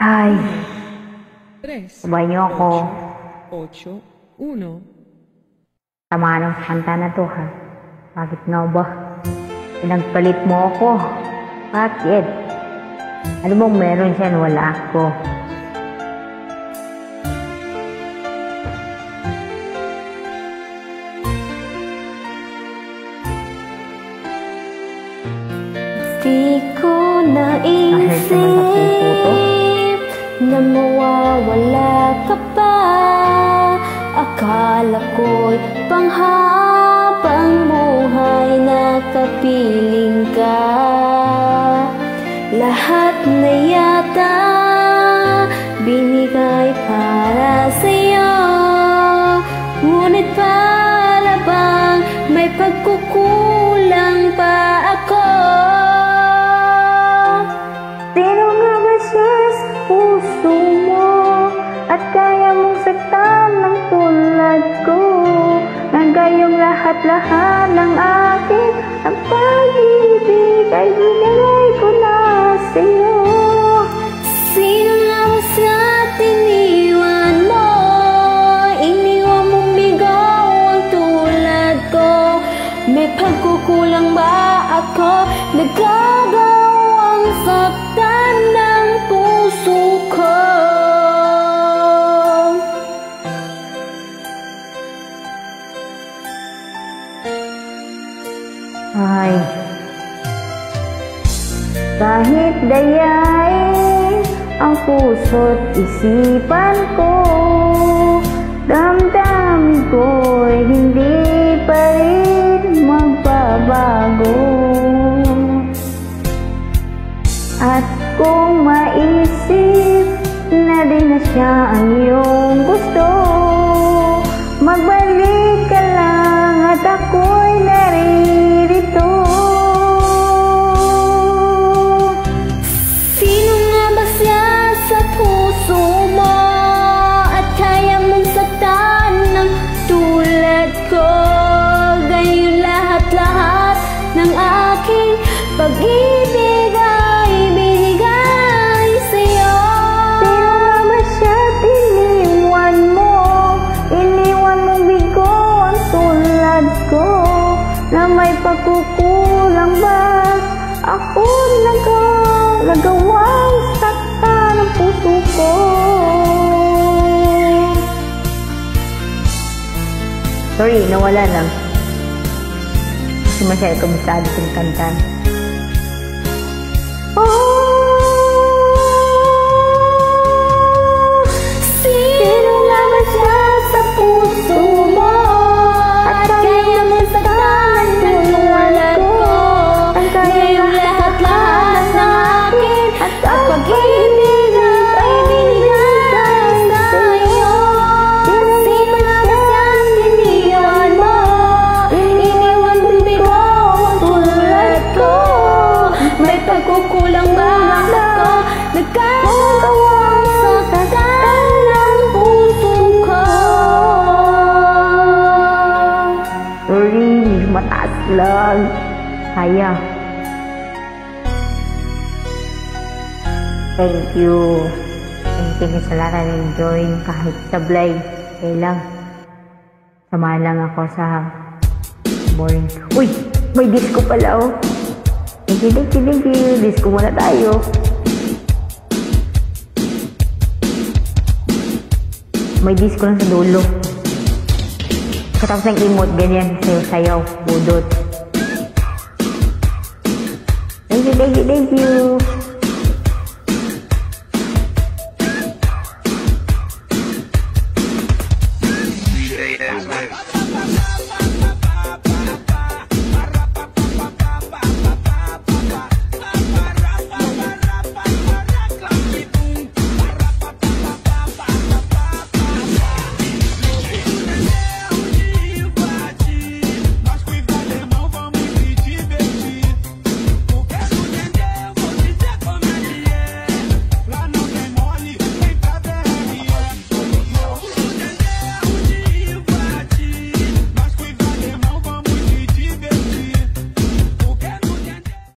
Ay, 3, sabay niyo ako. 8, 1. Tama ng kanta na to ha. Bakit nga ba? Pinagpalit mo ako. Bakit? Ano mong meron siya wala ako? Di ko naisip na mawawala ka pa. Akala ko'y panghabang buhay na kapiling ka. Lahat na yata binigay para sa'yo, ngunit para bang may pagkukulang pa ako. Sino nga ba siya sa puso mo? At kaya mong saktan ng tulad ko? Nang gayong lahat-lahat ng akin ang pag-ibig ay binigay ko na sa'yo. Sino nga ba siya tiniwan mo? Iniwan mong bigaw ang tulad ko. May pagkukulang ba ako? Nagagawang saktan ng puso ko. Ay, kahit dayain ang puso't isipan ko, damdamin ko'y hindi pa rin magbabago. At kung maisip na din na siya ang iyong gusto, magbalik ka lang at ako'y naririto. Sino nga ba siya sa puso mo? At kaya mong saktan ng tulad ko. Gayon lahat-lahat ng aking pag-ibig ay binigay sa'yo. Sino nga ba siya tiniwan mo? Iniwan mong bigo ang tulad ko. Na may pagkukulang ba ako nagawang saktan ng puso ko? Sorry, nawala lang. Kasi masyado kabisado kong kanta. Sino nga ba siya sa puso mo? At kaya mong saktan ng tulad ko. Ngayong lahat-lahat ng akin at pag-ibig ay binigay sa'yo. Sino nga ba siya tiniwan mo? Iniwan mong bigo ang tulad ko. May pagkukulang ba ako? Nagkagawang saktan ng puso ko. Sorry, mataas lang. Kaya. Thank you. Thank you sa lahat na enjoying kahit sablay. Okay lang. Sama lang ako sa boring. Uy! May disco pala oh. Thank you. Disco muna tayo. May disco lang sa dulo. Katapos ng emote, ganyan. Sayaw, budot. Thank you.